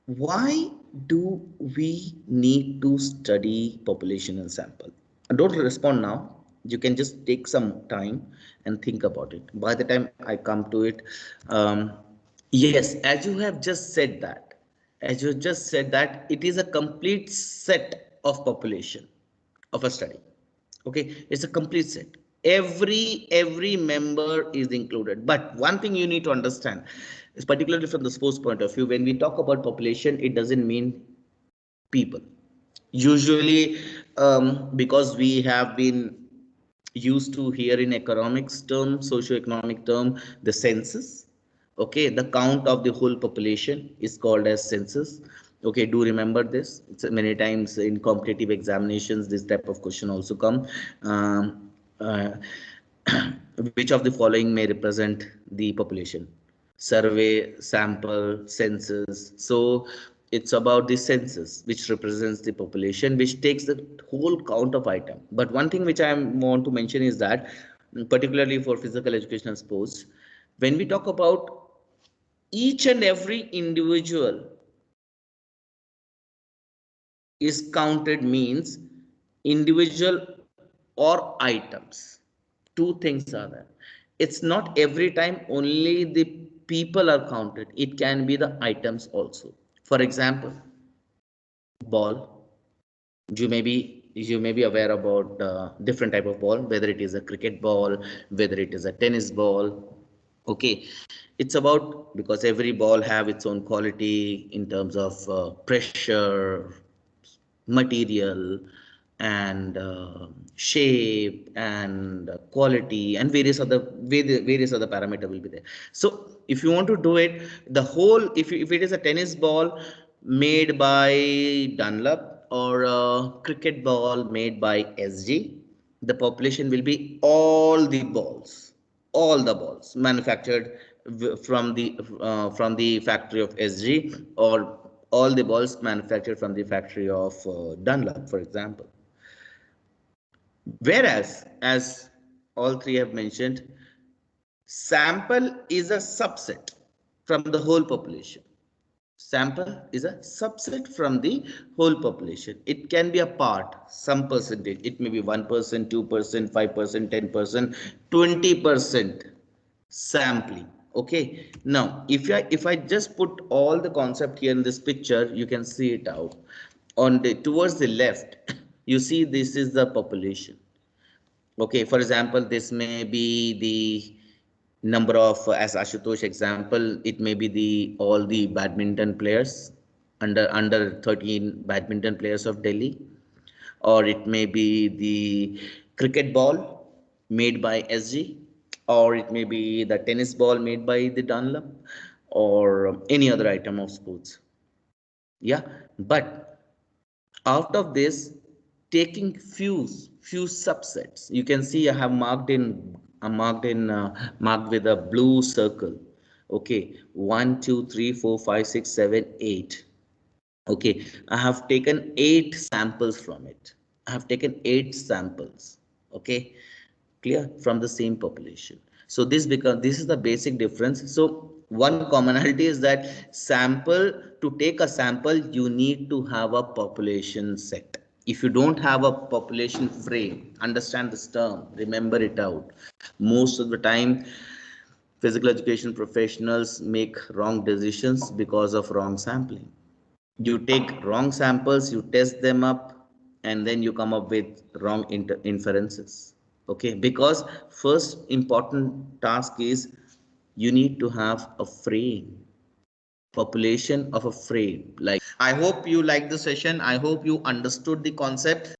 Why do we need to study population and sample? Don't respond now. You can just take some time and think about it. By the time I come to it, um, yes, as you have just said that, it is a complete set of population of a study. Okay, it's a complete set. Every member is included. But one thing you need to understand is, particularly from the sports point of view, when we talk about population, it doesn't mean people. Usually, because we have been used to hear in economics term, socio-economic term, the census. Okay, the count of the whole population is called as census. Okay, do remember this. It's many times in competitive examinations, this type of question also come. Um, uh, which of the following may represent the population? Survey, sample, census. So it's about the census, which represents the population, which takes the whole count of item. But one thing which I want to mention is that, particularly for physical educational sports, when we talk about each and every individual is counted, means individual or items. Two things are there. It's not every time only the people are counted. It can be the items also. For example, ball. You may be aware about different type of ball, whether it is a cricket ball, whether it is a tennis ball. Okay, it's about, because every ball have its own quality in terms of pressure, material, and shape, and quality, and various other parameter will be there. So if you want to do it, the whole, if it is a tennis ball made by Dunlop, or a cricket ball made by SG, the population will be all the balls manufactured from the factory of SG, or all the balls manufactured from the factory of Dunlop, for example. Whereas, as all three have mentioned, sample is a subset from the whole population. Sample is a subset from the whole population. It can be a part, some percentage. It may be 1%, 2%, 5%, 10%, 20% sampling. Okay. Now, if I just put all the concept here in this picture, you can see it out. On the towards the left, you see this is the population. Okay, for example, this may be the number of, as Ashutosh example, it may be the all the badminton players, under 13 badminton players of Delhi, or it may be the cricket ball made by SG, or it may be the tennis ball made by the Dunlop, or any other item of sports. Yeah, but out of this, taking few subsets, you can see I have marked with a blue circle. Okay, 1 2 3 4 5 6 7 8. Okay, I have taken 8 samples from it. I have taken 8 samples. Okay, clear, from the same population. So this is the basic difference. So one commonality is that, to take a sample, you need to have a population set. If you don't have a population frame, understand this term, remember it out. Most of the time, physical education professionals make wrong decisions because of wrong sampling. You take wrong samples, you test them up, and then you come up with wrong inferences. Okay, because first important task is, you need to have a frame, population of a frame. Like, I hope you like the session, I hope you understood the concept.